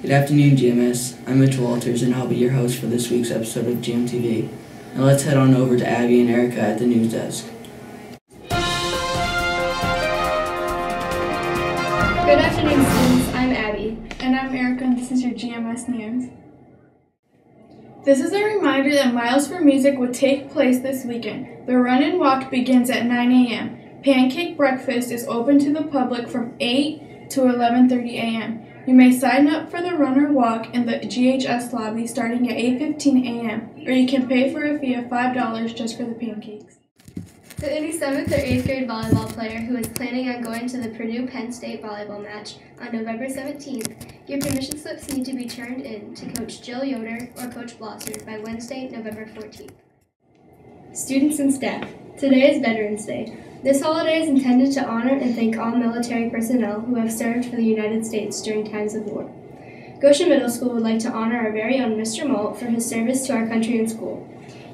Good afternoon, GMS. I'm Mitch Walters, and I'll be your host for this week's episode of GMTV. Now let's head on over to Abby and Erica at the news desk. Good afternoon, students. I'm Abby. And I'm Erica, and this is your GMS News. This is a reminder that Miles for Music will take place this weekend. The run and walk begins at 9 a.m. Pancake breakfast is open to the public from 8 to 11:30 a.m. You may sign up for the run or walk in the GHS lobby starting at 8:15 a.m., or you can pay for a fee of $5 just for the pancakes. To any 7th or 8th grade volleyball player who is planning on going to the Purdue-Penn State volleyball match on November 17th, your permission slips need to be turned in to Coach Jill Yoder or Coach Blosser by Wednesday, November 14th. Students and staff, today is Veterans Day. This holiday is intended to honor and thank all military personnel who have served for the United States during times of war. Goshen Middle School would like to honor our very own Mr. Molt for his service to our country and school.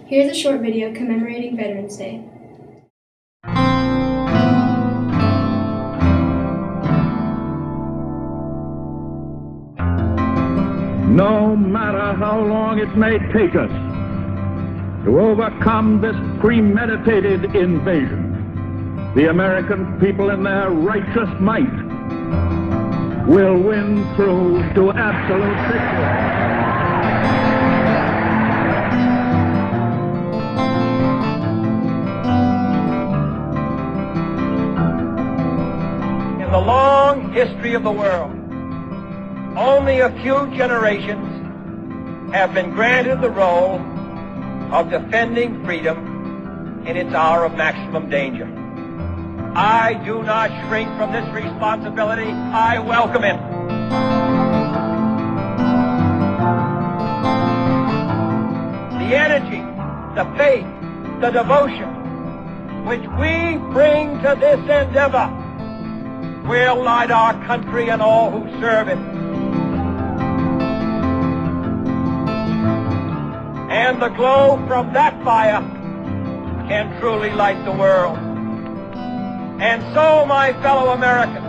Here's a short video commemorating Veterans Day. No matter how long it may take us to overcome this premeditated invasion, the American people in their righteous might will win through to absolute victory. In the long history of the world, only a few generations have been granted the role of defending freedom in its hour of maximum danger. I do not shrink from this responsibility. I welcome it. The energy, the faith, the devotion which we bring to this endeavor will light our country and all who serve it. And the glow from that fire can truly light the world. And so, my fellow Americans,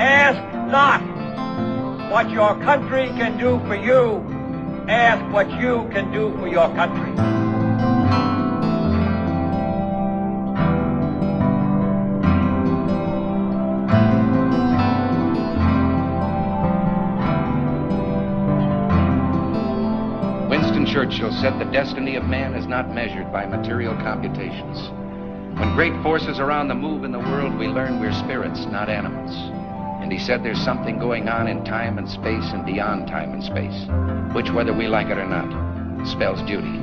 ask not what your country can do for you, ask what you can do for your country. Winston Churchill said the destiny of man is not measured by material computations. When great forces are on the move in the world, we learn we're spirits, not animals. And he said there's something going on in time and space and beyond time and space, which, whether we like it or not, spells duty.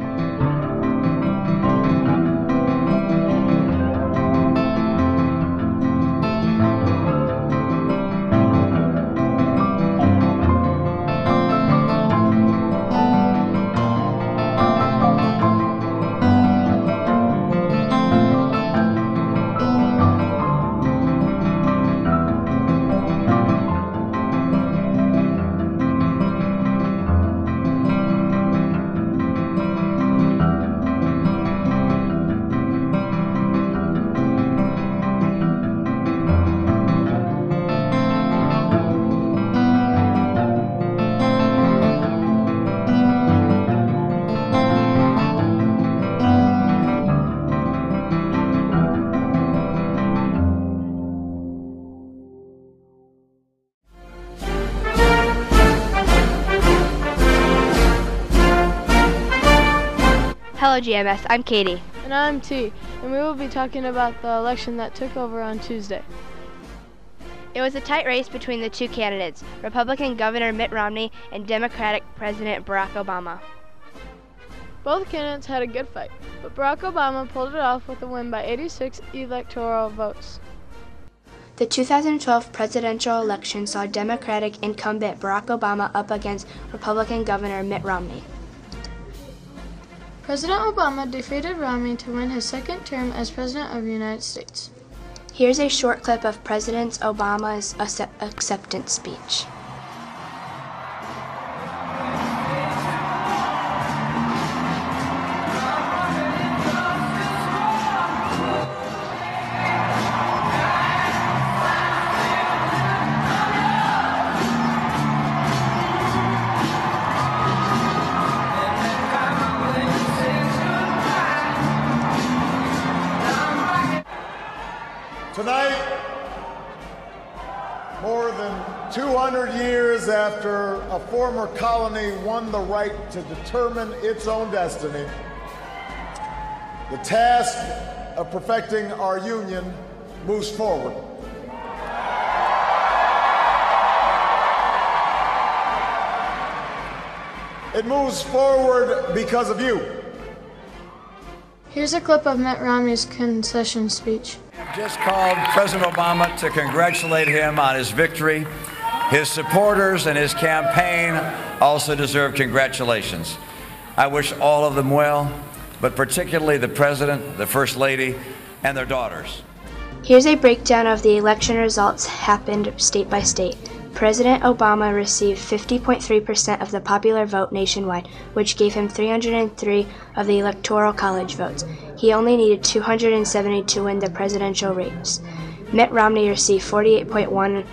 Hello GMS, I'm Katie. And I'm T, and we will be talking about the election that took over on Tuesday. It was a tight race between the two candidates, Republican Governor Mitt Romney and Democratic President Barack Obama. Both candidates had a good fight, but Barack Obama pulled it off with a win by 86 electoral votes. The 2012 presidential election saw Democratic incumbent Barack Obama up against Republican Governor Mitt Romney. President Obama defeated Romney to win his second term as President of the United States. Here's a short clip of President Obama's acceptance speech. 400 years after a former colony won the right to determine its own destiny, the task of perfecting our union moves forward. It moves forward because of you. Here's a clip of Mitt Romney's concession speech. I've just called President Obama to congratulate him on his victory. His supporters and his campaign also deserve congratulations. I wish all of them well, but particularly the President, the First Lady, and their daughters. Here's a breakdown of the election results happened state by state. President Obama received 50.3% of the popular vote nationwide, which gave him 303 of the Electoral College votes. He only needed 270 to win the presidential race. Mitt Romney received 48.1%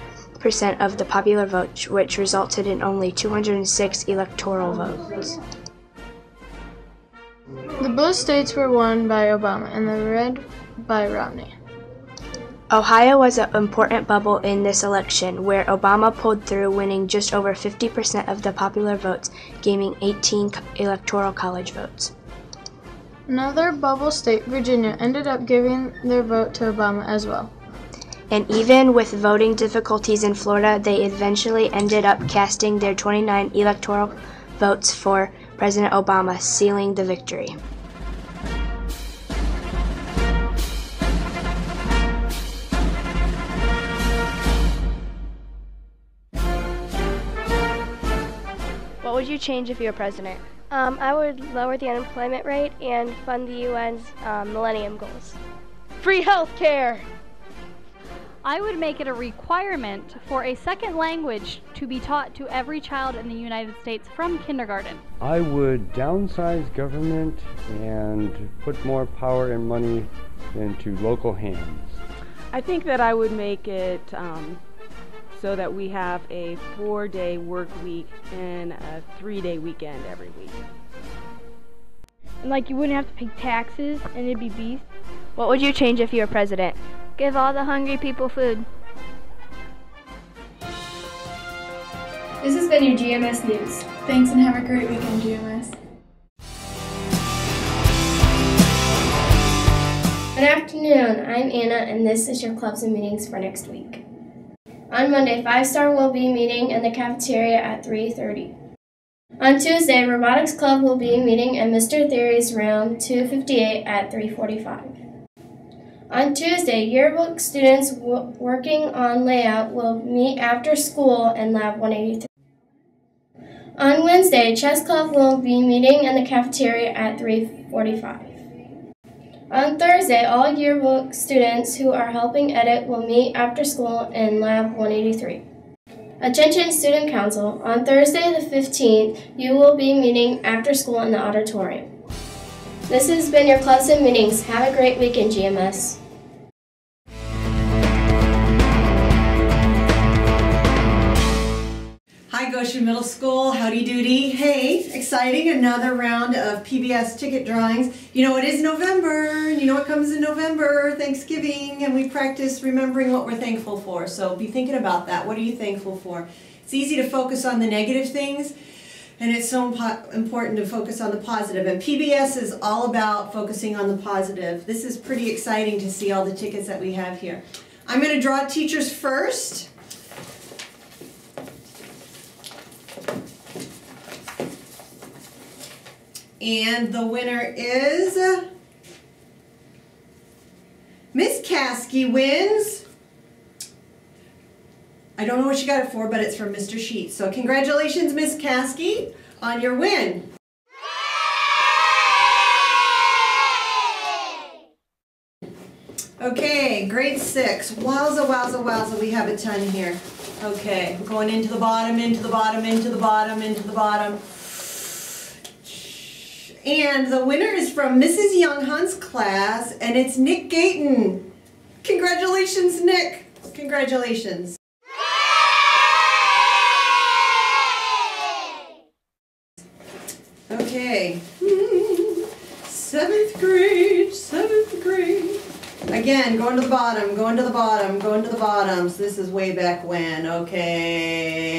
of the popular vote, which resulted in only 206 electoral votes. The blue states were won by Obama and the red by Romney. Ohio was an important bubble in this election, where Obama pulled through, winning just over 50% of the popular votes, gaining 18 electoral college votes. Another bubble state, Virginia, ended up giving their vote to Obama as well. And even with voting difficulties in Florida, they eventually ended up casting their 29 electoral votes for President Obama, sealing the victory. What would you change if you were president? I would lower the unemployment rate and fund the UN's Millennium Goals. Free health care! I would make it a requirement for a second language to be taught to every child in the United States from kindergarten. I would downsize government and put more power and money into local hands. I think that I would make it so that we have a 4-day work week and a 3-day weekend every week. And like you wouldn't have to pay taxes and it'd be beef. What would you change if you were president? Give all the hungry people food. This has been your GMS News. Thanks and have a great weekend, GMS. Good afternoon, I'm Anna and this is your clubs and meetings for next week. On Monday, 5-Star will be meeting in the cafeteria at 3:30. On Tuesday, Robotics Club will be meeting in Mr. Theory's room 258 at 3:45. On Tuesday, yearbook students working on layout will meet after school in Lab 183. On Wednesday, Chess Club will be meeting in the cafeteria at 3:45. On Thursday, all yearbook students who are helping edit will meet after school in Lab 183. Attention Student Council, on Thursday the 15th, you will be meeting after school in the auditorium. This has been your clubs and meetings. Have a great weekend, GMS. Hi Goshen Middle School, howdy doody. Hey, exciting, another round of PBS ticket drawings. You know it is November, you know what comes in November, Thanksgiving, and we practice remembering what we're thankful for. So be thinking about that. What are you thankful for? It's easy to focus on the negative things, and it's so important to focus on the positive. And PBS is all about focusing on the positive. This is pretty exciting to see all the tickets that we have here. I'm going to draw teachers first. And the winner is Miss Caskey wins. I don't know what she got it for, but it's from Mr. Sheets. So congratulations, Miss Caskey, on your win. Okay, grade 6. Wowza, wowza, wowza. We have a ton here. Okay, we're going into the bottom, into the bottom, into the bottom, into the bottom. And the winner is from Mrs. Younghan's class, and it's Nick Gayton. Congratulations, Nick. Congratulations. Okay. 7th grade, 7th grade. Again, going to the bottom, going to the bottom, going to the bottom. So this is way back when. Okay.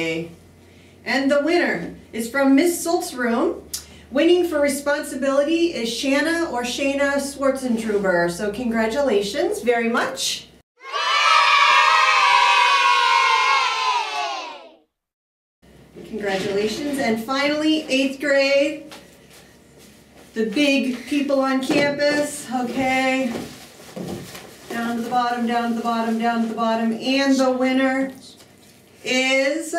And the winner is from Miss Solt's room. Winning for responsibility is Shana Schwarzentruber. So congratulations very much. Congratulations. And finally, 8th grade, the big people on campus, okay. Down to the bottom, down to the bottom, down to the bottom. And the winner is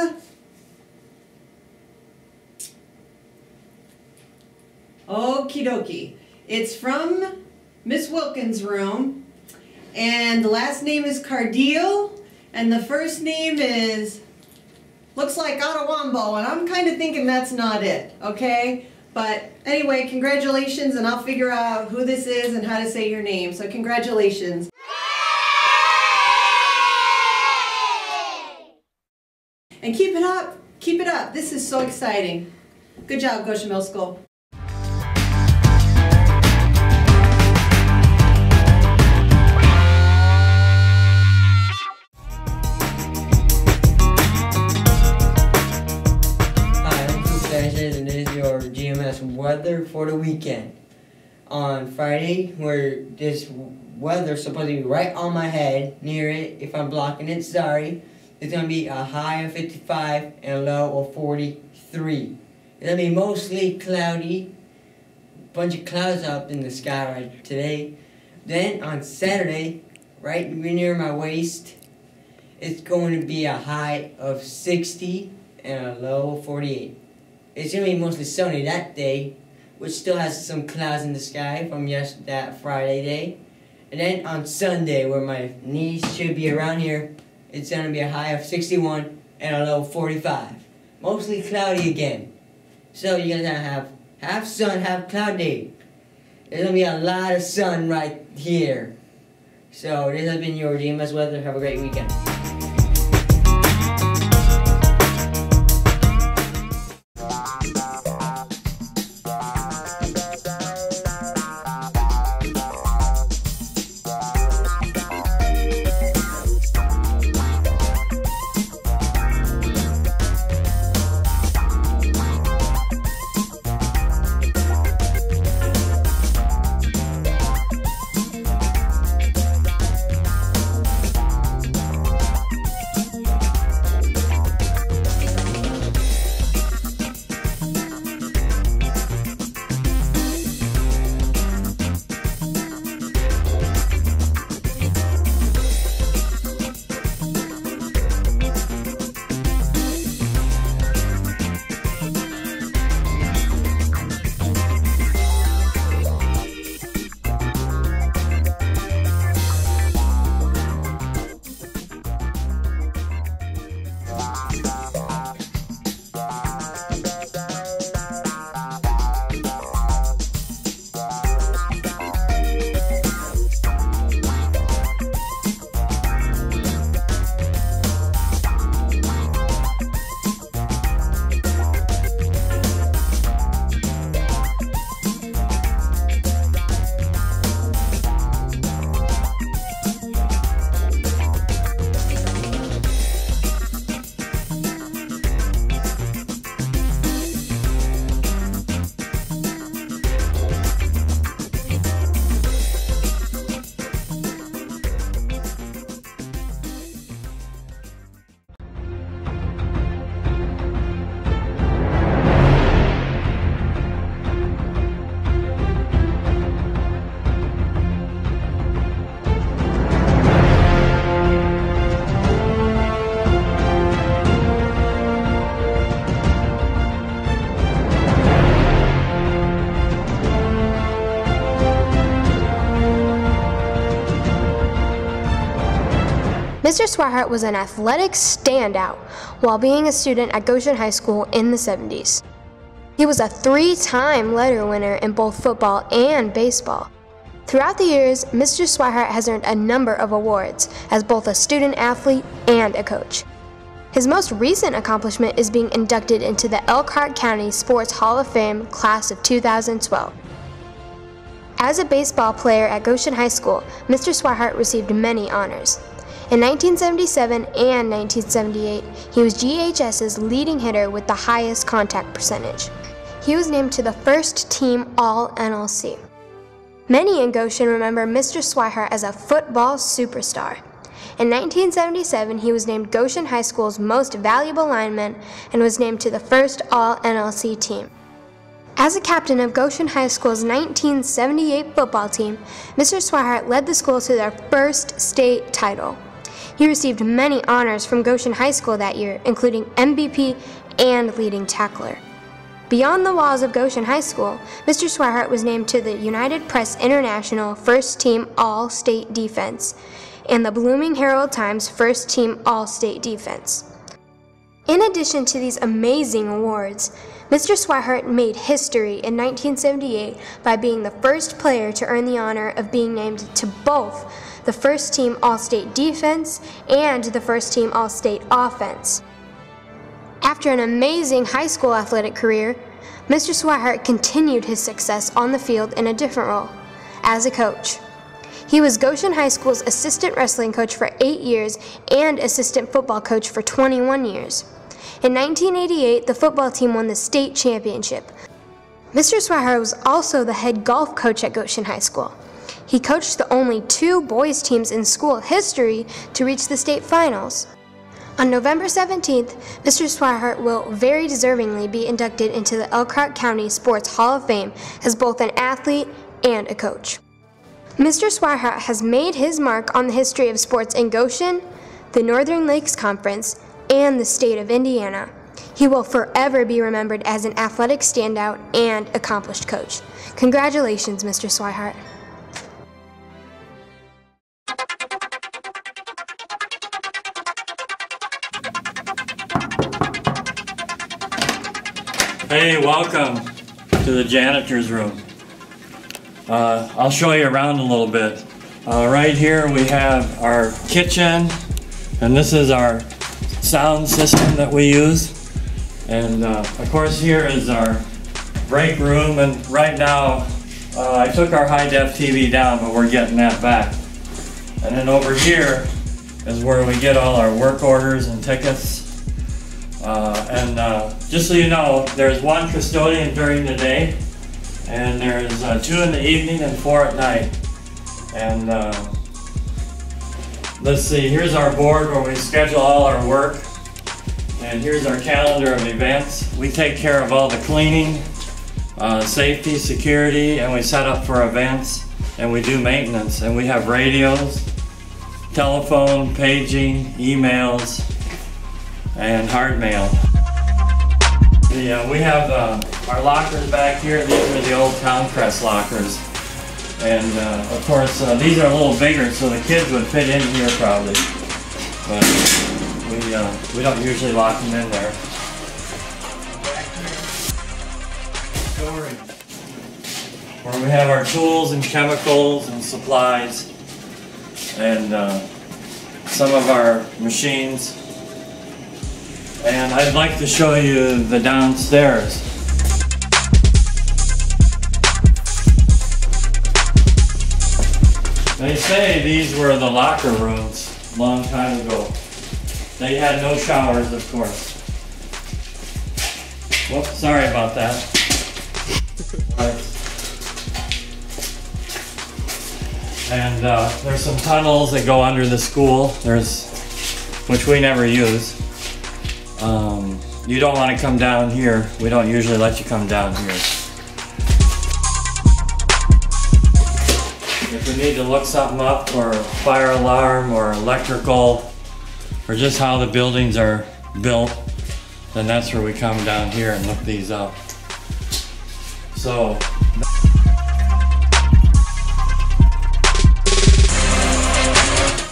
okie dokie. It's from Miss Wilkins' room. And the last name is Cardeal. And the first name is, looks like Ottawambo. And I'm kind of thinking that's not it, okay? But anyway, congratulations, and I'll figure out who this is and how to say your name. So congratulations. And keep it up, keep it up. This is so exciting. Good job, Goshen Middle School. And this is your GMS weather for the weekend. On Friday, where this weather's supposed to be right on my head, near it, if I'm blocking it, sorry, it's going to be a high of 55 and a low of 43. It's going to be mostly cloudy, bunch of clouds up in the sky right today. Then on Saturday, right near my waist, it's going to be a high of 60 and a low of 48. It's going to be mostly sunny that day, which still has some clouds in the sky from that Friday day. And then on Sunday, where my knees should be around here, it's going to be a high of 61 and a low of 45. Mostly cloudy again. So you're going to have half sun, half cloud day. There's going to be a lot of sun right here. So this has been your GMS weather. Have a great weekend. Mr. Swihart was an athletic standout while being a student at Goshen High School in the 70s. He was a 3-time letter winner in both football and baseball. Throughout the years, Mr. Swihart has earned a number of awards as both a student athlete and a coach. His most recent accomplishment is being inducted into the Elkhart County Sports Hall of Fame class of 2012. As a baseball player at Goshen High School, Mr. Swihart received many honors. In 1977 and 1978, he was GHS's leading hitter with the highest contact percentage. He was named to the first team All-NLC. Many in Goshen remember Mr. Swihart as a football superstar. In 1977, he was named Goshen High School's most valuable lineman and was named to the first All-NLC team. As a captain of Goshen High School's 1978 football team, Mr. Swihart led the school to their first state title. He received many honors from Goshen High School that year, including MVP and leading tackler. Beyond the walls of Goshen High School, Mr. Swihart was named to the United Press International First Team All-State Defense and the Blooming Herald Times First Team All-State Defense. In addition to these amazing awards, Mr. Swihart made history in 1978 by being the first player to earn the honor of being named to both the First Team All-State Defense and the First Team All-State Offense. After an amazing high school athletic career, Mr. Swihart continued his success on the field in a different role, as a coach. He was Goshen High School's assistant wrestling coach for 8 years and assistant football coach for 21 years. In 1988, the football team won the state championship. Mr. Swihart was also the head golf coach at Goshen High School. He coached the only 2 boys teams in school history to reach the state finals. On November 17th, Mr. Swihart will very deservingly be inducted into the Elkhart County Sports Hall of Fame as both an athlete and a coach. Mr. Swihart has made his mark on the history of sports in Goshen, the Northern Lakes Conference, and the state of Indiana. He will forever be remembered as an athletic standout and accomplished coach. Congratulations, Mr. Swihart. Hey, welcome to the janitor's room. I'll show you around a little bit. Right here we have our kitchen, and this is our sound system that we use. And of course here is our break room, and right now I took our high-def TV down, but we're getting that back. And then over here is where we get all our work orders and tickets. Just so you know, there's 1 custodian during the day, and there's 2 in the evening and 4 at night. And let's see, here's our board where we schedule all our work, and here's our calendar of events. We take care of all the cleaning, safety, security, and we set up for events, and we do maintenance. And we have radios, telephone, paging, emails, and hard mail. We have our lockers back here. These are the old Town Press lockers. And of course, these are a little bigger, so the kids would fit in here probably. But we don't usually lock them in there. Storage, where we have our tools and chemicals and supplies, and some of our machines. And I'd like to show you the downstairs. They say these were the locker rooms a long time ago. They had no showers, of course. Whoops, sorry about that. Right. And there's some tunnels that go under the school, which we never use. You don't want to come down here. We don't usually let you come down here. If we need to look something up, or fire alarm, or electrical, or just how the buildings are built, then that's where we come down here and look these up. So,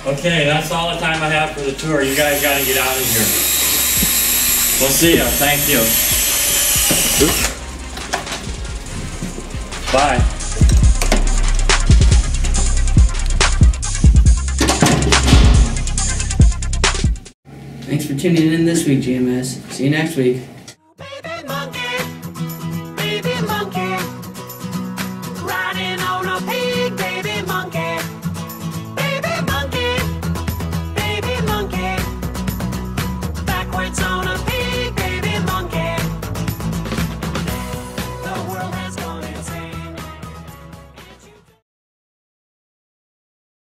okay, that's all the time I have for the tour. You guys got to get out of here. We'll see you. Thank you. Bye. Thanks for tuning in this week, GMS. See you next week.